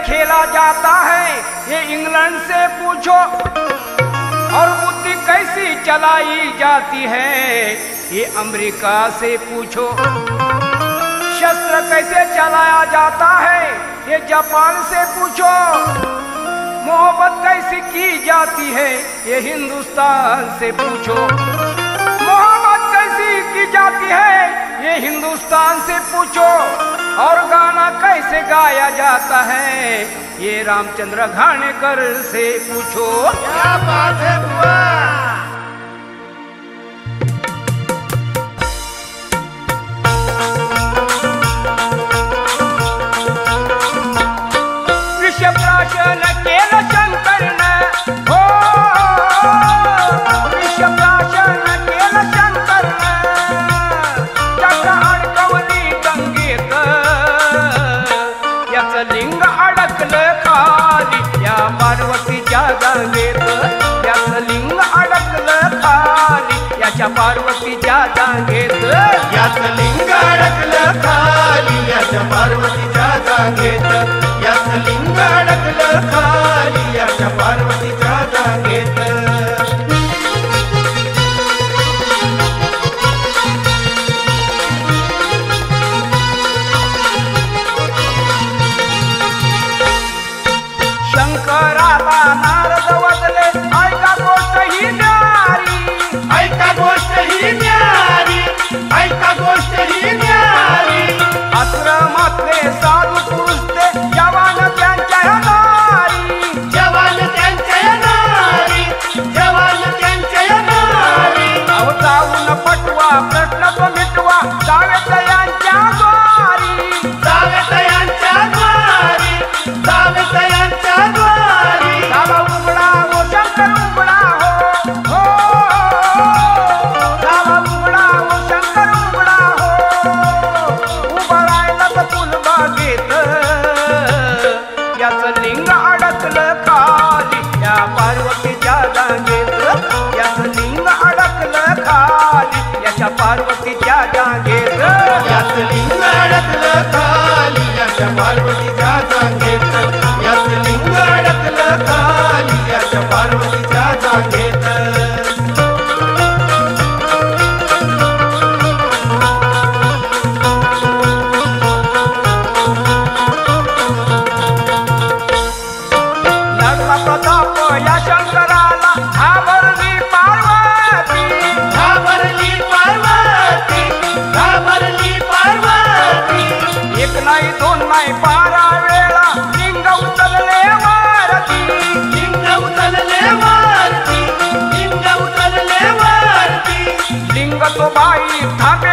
खेला जाता है ये इंग्लैंड से पूछो, और बुद्धि कैसी चलाई जाती है ये अमेरिका से पूछो। शस्त्र कैसे चलाया जाता है ये जापान से पूछो। मोहब्बत कैसी की जाती है ये हिंदुस्तान से पूछो। मोहब्बत कैसी की जाती है ये हिंदुस्तान से पूछो। और गाना कैसे गाया जाता है ये रामचंद्र घाणेकर से पूछो। क्या बात है बुआ। विषप्राशन केलं शंकरनं, हो विषप्राशन केलं शंकरनं, चक्र अडकवली गंगेत, याचं लिंग अडकलं खाली या पार्वतीच्या जागेत, याचं लिंग अडकलं खाली याच्या पार्वतीच्या जागेत, याचं लिंग अडकलं खाली याच्या पार्वतीच्या जागेत, याचं लिंग अडकलं खाली याच्या पार्वतीच्या जागेत। शंकराला नारद वदले ऐका गोष्ट ही न्यारी, ऐका गोष्ट ही न्यारी, ऐका गोष्ट ही न्यारी। आश्रमातले साधू पुरुष ते जवान त्यांच्या नारी, जवान त्यांच्या नारी, जवान त्यांच्या नारी। अहो जाऊन पटवा प्रश्न तो मिटवा जावेत यांच्या द्वारी, जावेत यांच्या द्वारी, जावेत यांच्या द्वारी। झाला उघडा हो शंकर उघडा हो, झाला उघडा हो शंकर उघडा हो, उभा राहिला तर फुलबागेत, याचं लिंग अडकलं खाली या पार्वतीच्या जागेत, याचं लिंग अडकलं खाली याच्या पार्वतीच्या जागेत, याचं लिंग अडकलं खाली याच्या पार्वतीच्या जागेत, याचं लिंग अडकलं खाली याच्या पार्वतीच्या जागेत। लागला प्रताप या शंकराला घाबरली पार्वती, घाबरली पार्वती, घाबरली पार्वती। एक नाही दोन नाही 12 वेळा लिंग उचलले वारती, लिंग उचलले वरती, लिंग उचलले वरती। लिंग तो बाई थांबे